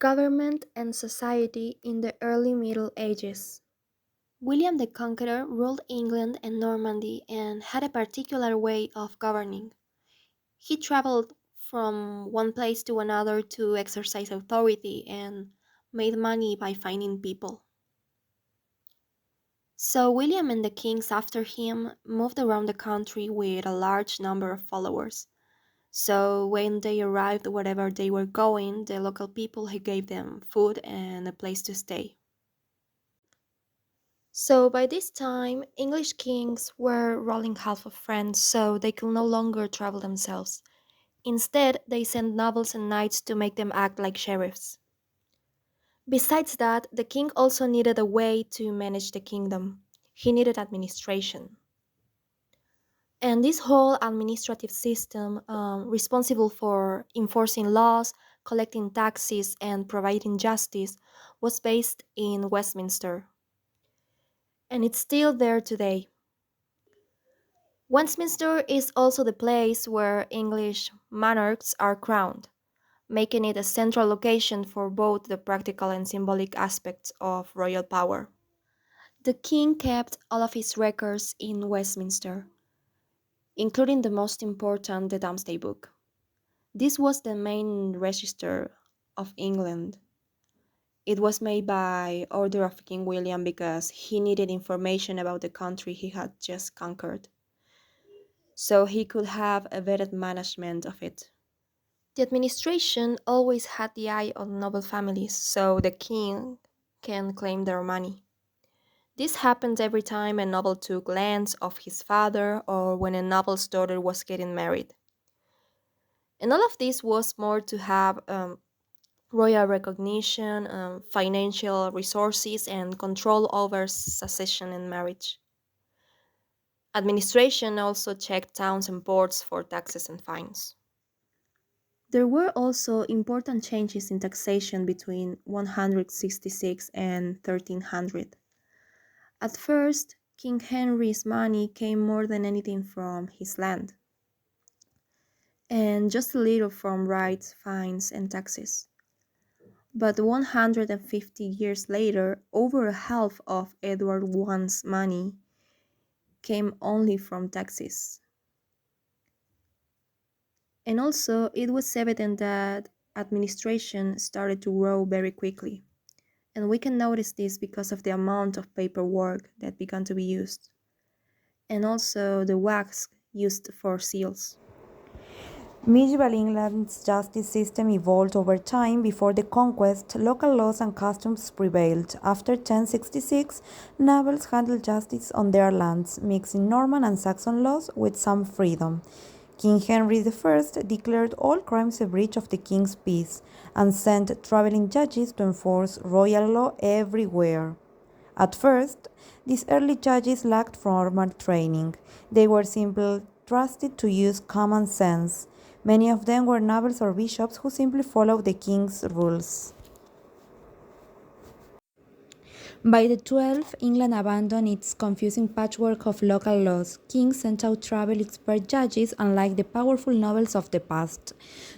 Government and society in the early Middle Ages. William the Conqueror ruled England and Normandy and had a particular way of governing. He traveled from one place to another to exercise authority and made money by finding people. So William and the kings after him moved around the country with a large number of followers. So when they arrived wherever they were going, the local people he gave them food and a place to stay. So by this time, English kings were ruling half of France, so they could no longer travel themselves. Instead, they sent nobles and knights to make them act like sheriffs. Besides that, the king also needed a way to manage the kingdom. He needed administration. And this whole administrative system, responsible for enforcing laws, collecting taxes, and providing justice, was based in Westminster. And it's still there today. Westminster is also the place where English monarchs are crowned, making it a central location for both the practical and symbolic aspects of royal power. The king kept all of his records in Westminster, including the most important, the Domesday Book. This was the main register of England. It was made by order of King William because he needed information about the country he had just conquered, so he could have a better management of it. The administration always had the eye on noble families, so the king can claim their money. This happened every time a noble took lands of his father or when a noble's daughter was getting married. And all of this was more to have royal recognition, financial resources, and control over succession and marriage. Administration also checked towns and ports for taxes and fines. There were also important changes in taxation between 166 and 1300. At first, King Henry's money came more than anything from his land, and just a little from rights, fines, and taxes. But 150 years later, over half of Edward I's money came only from taxes. And also, it was evident that administration started to grow very quickly. And we can notice this because of the amount of paperwork that began to be used, and also the wax used for seals. Medieval England's justice system evolved over time. Before the conquest, local laws and customs prevailed. After 1066, nobles handled justice on their lands, mixing Norman and Saxon laws with some freedom. King Henry I declared all crimes a breach of the king's peace and sent traveling judges to enforce royal law everywhere. At first, these early judges lacked formal training. They were simply trusted to use common sense. Many of them were nobles or bishops who simply followed the king's rules. By the 12th, England abandoned its confusing patchwork of local laws. Kings sent out travel expert judges, unlike the powerful nobles of the past.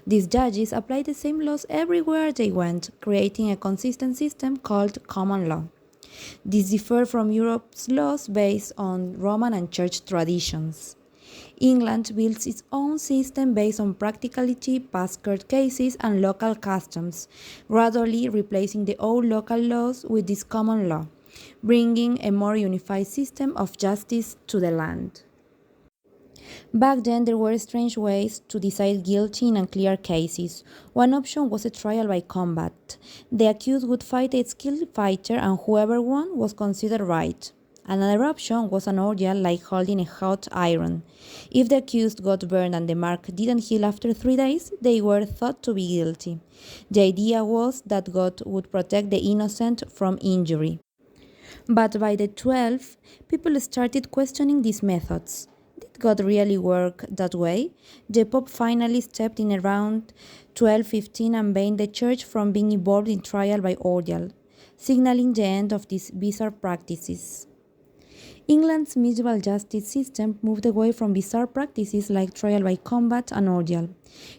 These judges applied the same laws everywhere they went, creating a consistent system called common law. This differed from Europe's laws based on Roman and Church traditions. England built its own system based on practicality, past court cases, and local customs, gradually replacing the old local laws with this common law, bringing a more unified system of justice to the land. Back then, there were strange ways to decide guilty in unclear cases. One option was a trial by combat. The accused would fight a skilled fighter, and whoever won was considered right. Another option was an ordeal like holding a hot iron. If the accused got burned and the mark didn't heal after 3 days, they were thought to be guilty. The idea was that God would protect the innocent from injury. But by the 12th, people started questioning these methods. Did God really work that way? The Pope finally stepped in around 1215 and banned the Church from being involved in trial by ordeal, signaling the end of these bizarre practices. England's medieval justice system moved away from bizarre practices like trial by combat and ordeal.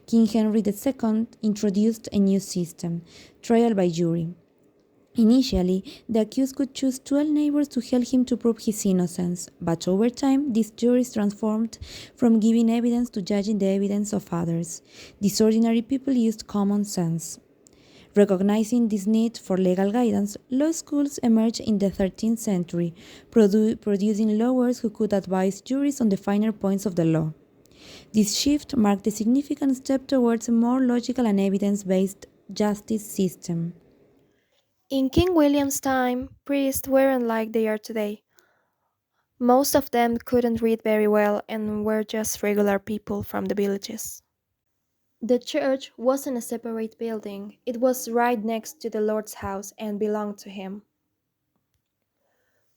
King Henry II introduced a new system, trial by jury. Initially, the accused could choose 12 neighbors to help him to prove his innocence, but over time, these juries transformed from giving evidence to judging the evidence of others. These ordinary people used common sense. Recognizing this need for legal guidance, law schools emerged in the 13th century, producing lawyers who could advise juries on the finer points of the law. This shift marked a significant step towards a more logical and evidence based justice system. In King William's time, priests weren't like they are today. Most of them couldn't read very well and were just regular people from the villages. The church wasn't a separate building, it was right next to the Lord's house and belonged to him.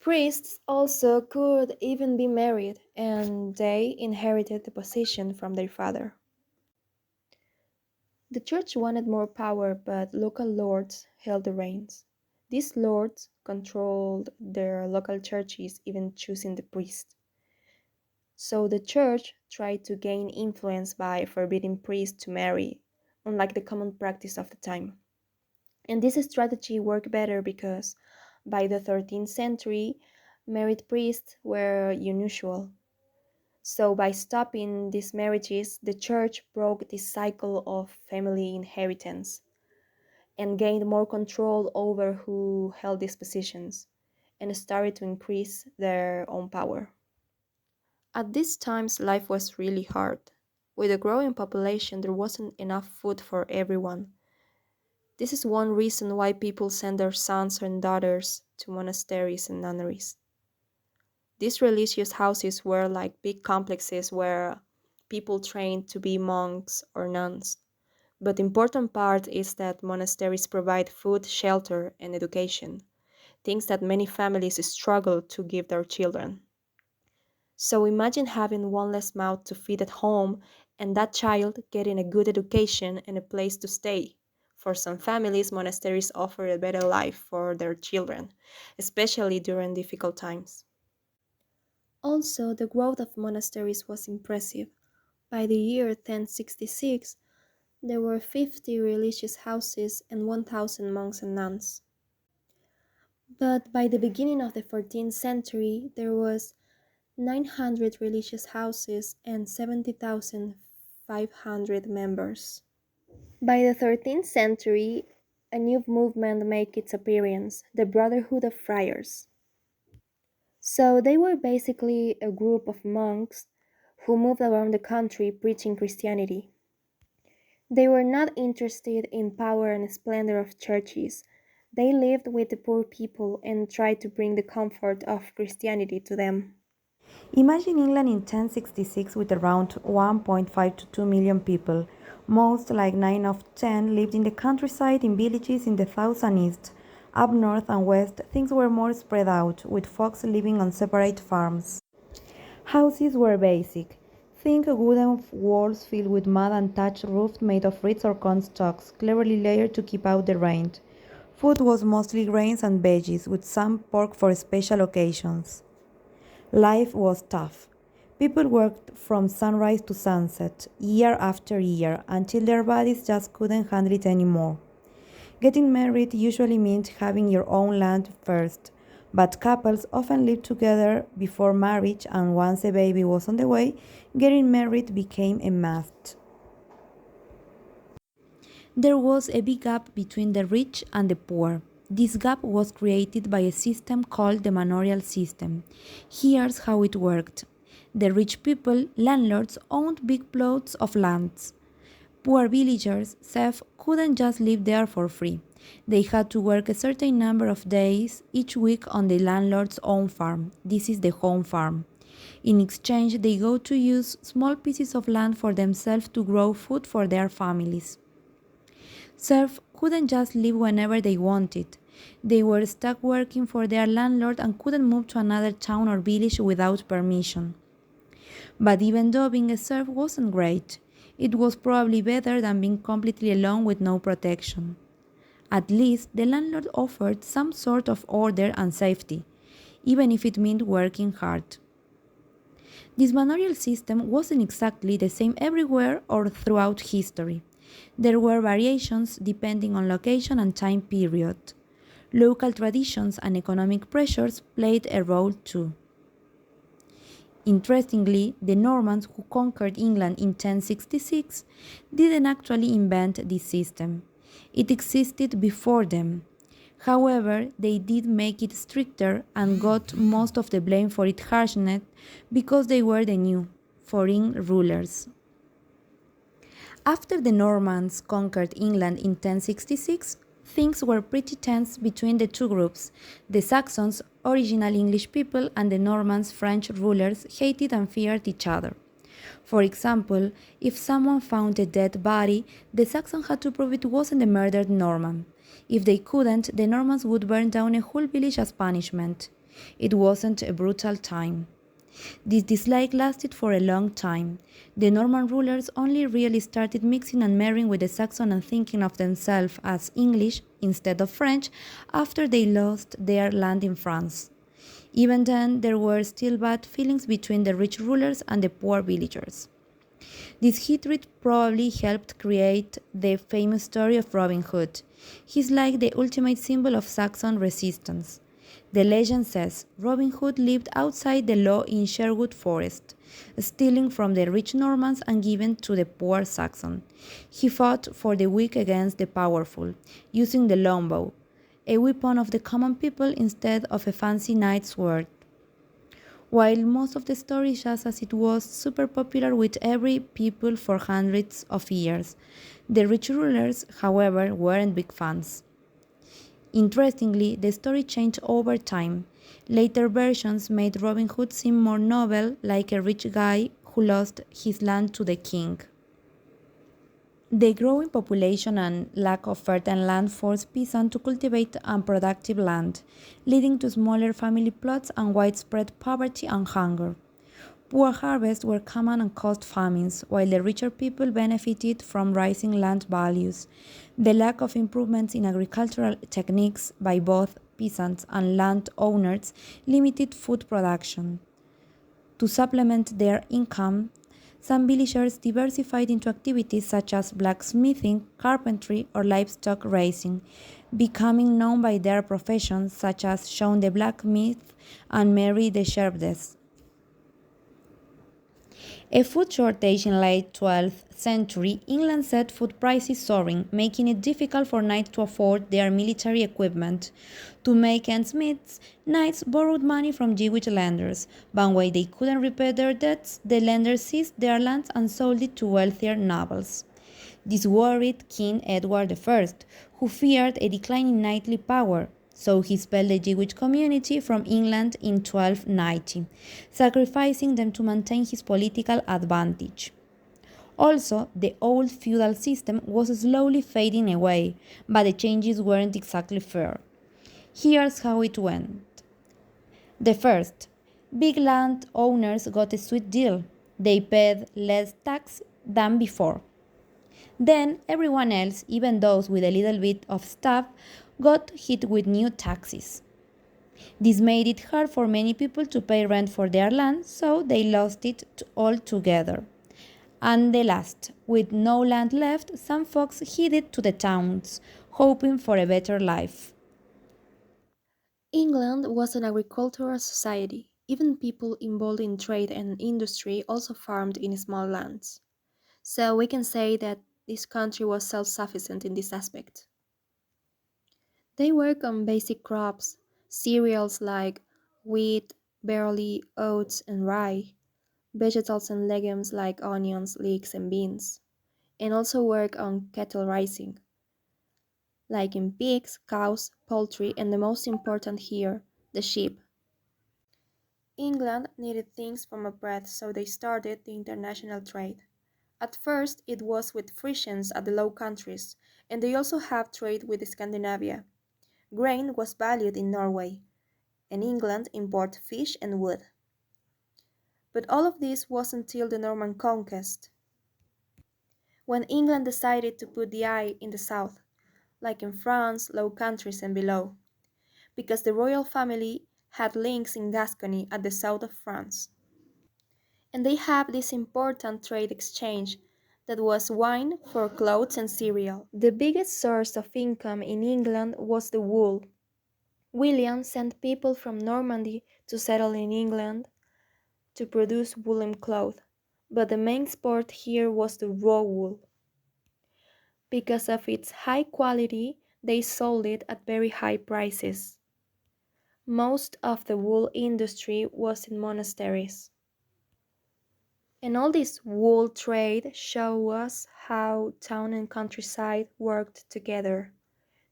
Priests also could even be married, and they inherited the position from their father. The church wanted more power, but local lords held the reins. These lords controlled their local churches, even choosing the priest. So the church tried to gain influence by forbidding priests to marry, unlike the common practice of the time. And this strategy worked better because by the 13th century, married priests were unusual. So, by stopping these marriages, the church broke this cycle of family inheritance and gained more control over who held these positions and started to increase their own power. At these times, life was really hard. With a growing population, there wasn't enough food for everyone. This is one reason why people send their sons and daughters to monasteries and nunneries. These religious houses were like big complexes where people trained to be monks or nuns. But the important part is that monasteries provide food, shelter, and education, things that many families struggle to give their children. So imagine having one less mouth to feed at home and that child getting a good education and a place to stay. For some families, monasteries offer a better life for their children, especially during difficult times. Also, the growth of monasteries was impressive. By the year 1066, there were 50 religious houses and 1,000 monks and nuns. But by the beginning of the 14th century, there was 900 religious houses and 70,500 members. By the 13th century, a new movement made its appearance, the Brotherhood of Friars. So they were basically a group of monks who moved around the country preaching Christianity. They were not interested in power and splendor of churches. They lived with the poor people and tried to bring the comfort of Christianity to them. Imagine England in 1066 with around 1.5 to 2 million people. Most, like 9 of 10, lived in the countryside in villages in the south and east. Up north and west, things were more spread out, with folks living on separate farms. Houses were basic. Think wooden walls filled with mud and thatched roofs made of reeds or corn stalks, cleverly layered to keep out the rain. Food was mostly grains and veggies, with some pork for special occasions. Life was tough. People worked from sunrise to sunset, year after year, until their bodies just couldn't handle it anymore. Getting married usually meant having your own land first, but couples often lived together before marriage, and once a baby was on the way, getting married became a must. There was a big gap between the rich and the poor. This gap was created by a system called the manorial system. Here's how it worked. The rich people, landlords, owned big plots of lands. Poor villagers, serfs, couldn't just live there for free. They had to work a certain number of days each week on the landlord's own farm. This is the home farm. In exchange, they go to use small pieces of land for themselves to grow food for their families. Serfs couldn't just leave whenever they wanted. They were stuck working for their landlord and couldn't move to another town or village without permission. But even though being a serf wasn't great, it was probably better than being completely alone with no protection. At least the landlord offered some sort of order and safety. even if it meant working hard. This manorial system wasn't exactly the same everywhere or throughout history. There were variations depending on location and time period. Local traditions and economic pressures played a role too. Interestingly, the Normans who conquered England in 1066 didn't actually invent this system. It existed before them. However, they did make it stricter and got most of the blame for its harshness because they were the new, foreign rulers. After the Normans conquered England in 1066, things were pretty tense between the two groups. The Saxons, original English people, and the Normans, French rulers, hated and feared each other. For example, if someone found a dead body, the Saxons had to prove it wasn't a murdered Norman. If they couldn't, the Normans would burn down a whole village as punishment. It wasn't a brutal time. This dislike lasted for a long time. The Norman rulers only really started mixing and marrying with the Saxon and thinking of themselves as English instead of French after they lost their land in France. Even then, there were still bad feelings between the rich rulers and the poor villagers. This hatred probably helped create the famous story of Robin Hood. He's like the ultimate symbol of Saxon resistance. The legend says Robin Hood lived outside the law in Sherwood Forest, stealing from the rich Normans and giving to the poor Saxon. He fought for the weak against the powerful, using the longbow, a weapon of the common people instead of a fancy knight's sword. While most of the story is just as it was super popular with every people for hundreds of years, the rich rulers, however, weren't big fans. Interestingly, the story changed over time. Later versions made Robin Hood seem more noble, like a rich guy who lost his land to the king. The growing population and lack of fertile land forced peasants to cultivate unproductive land, leading to smaller family plots and widespread poverty and hunger. Poor harvests were common and caused famines, while the richer people benefited from rising land values. The lack of improvements in agricultural techniques by both peasants and landowners limited food production. To supplement their income, some villagers diversified into activities such as blacksmithing, carpentry, or livestock raising, becoming known by their professions such as John the blacksmith and Mary the shepherdess. A food shortage in late 12th century, England set food prices soaring, making it difficult for knights to afford their military equipment. To make ends meet, knights borrowed money from Jewish lenders, but when they couldn't repay their debts, the lenders seized their lands and sold it to wealthier nobles. This worried King Edward I, who feared a decline in knightly power, so he expelled the Jewish community from England in 1290, sacrificing them to maintain his political advantage. Also, the old feudal system was slowly fading away, but the changes weren't exactly fair. Here's how it went. The first, big land owners got a sweet deal. They paid less tax than before. Then everyone else, even those with a little bit of stuff, got hit with new taxes. This made it hard for many people to pay rent for their land, so they lost it altogether. And the last, with no land left, some folks headed to the towns, hoping for a better life. England was an agricultural society. Even people involved in trade and industry also farmed in small lands. So we can say that this country was self sufficient in this aspect. They work on basic crops, cereals like wheat, barley, oats, and rye, vegetables and legumes like onions, leeks, and beans, and also work on cattle raising, like in pigs, cows, poultry, and the most important here, the sheep. England needed things from abroad, so they started the international trade. At first, it was with Frisians at the Low Countries, and they also have trade with Scandinavia. Grain was valued in Norway, and England imported fish and wood. But all of this was until the Norman conquest, when England decided to put the eye in the south, like in France, Low Countries, and below, because the royal family had links in Gascony at the south of France. And they have this important trade exchange that was wine for clothes and cereal. The biggest source of income in England was the wool. William sent people from Normandy to settle in England to produce woolen cloth, but the main sport here was the raw wool. Because of its high quality, they sold it at very high prices. Most of the wool industry was in monasteries. And all this wool trade show us how town and countryside worked together.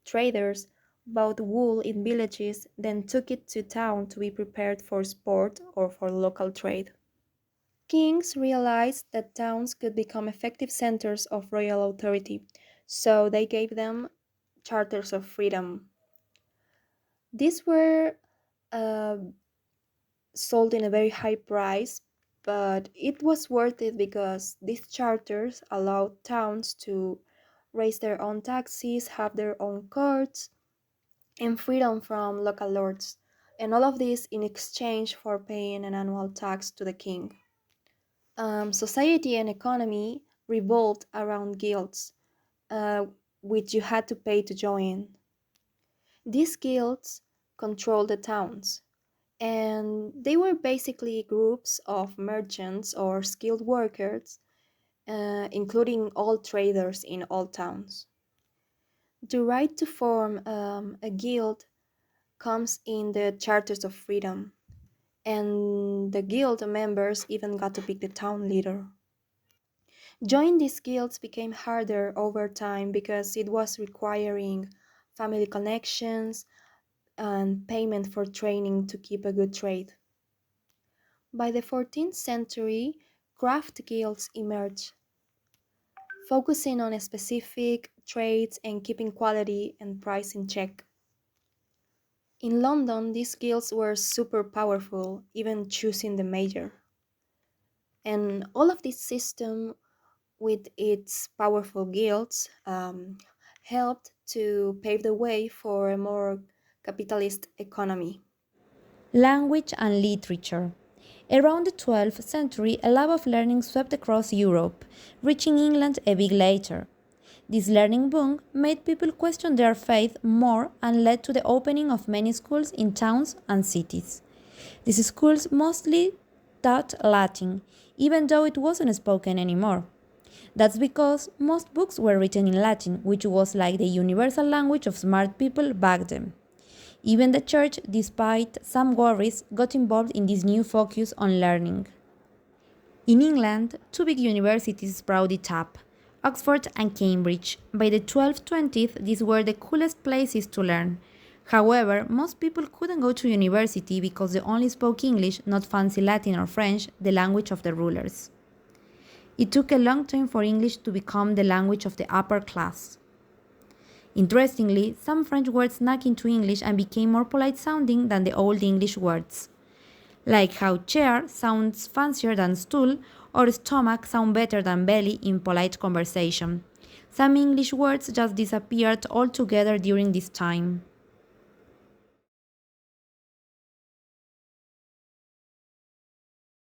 Traders bought wool in villages, then took it to town to be prepared for sport or for local trade. Kings realized that towns could become effective centers of royal authority, so they gave them charters of freedom. These were uh, sold in a very high price, but it was worth it because these charters allowed towns to raise their own taxes, have their own courts, and freedom from local lords, and all of this in exchange for paying an annual tax to the king. Society and economy revolved around guilds, uh, which you had to pay to join. These guilds controlled the towns, and they were basically groups of merchants or skilled workers, including all traders in all towns. The right to form a guild comes in the Charters of Freedom, and the guild members even got to pick the town leader. Joining these guilds became harder over time because it was requiring family connections and payment for training to keep a good trade. By the 14th century, craft guilds emerged, focusing on specific trades and keeping quality and price in check. In London, these guilds were super powerful, even choosing the mayor. And all of this system, with its powerful guilds, helped to pave the way for a more capitalist economy. Language and literature. Around the 12th century, a love of learning swept across Europe, reaching England a bit later. This learning boom made people question their faith more and led to the opening of many schools in towns and cities. These schools mostly taught Latin, even though it wasn't spoken anymore. That's because most books were written in Latin, which was like the universal language of smart people back then. Even the church, despite some worries, got involved in this new focus on learning. In England, two big universities sprouted up, Oxford and Cambridge. By the 1220s, these were the coolest places to learn. However, most people couldn't go to university because they only spoke English, not fancy Latin or French, the language of the rulers. It took a long time for English to become the language of the upper class. Interestingly, some French words snuck into English and became more polite sounding than the Old English words, like how chair sounds fancier than stool or stomach sound better than belly in polite conversation. Some English words just disappeared altogether during this time.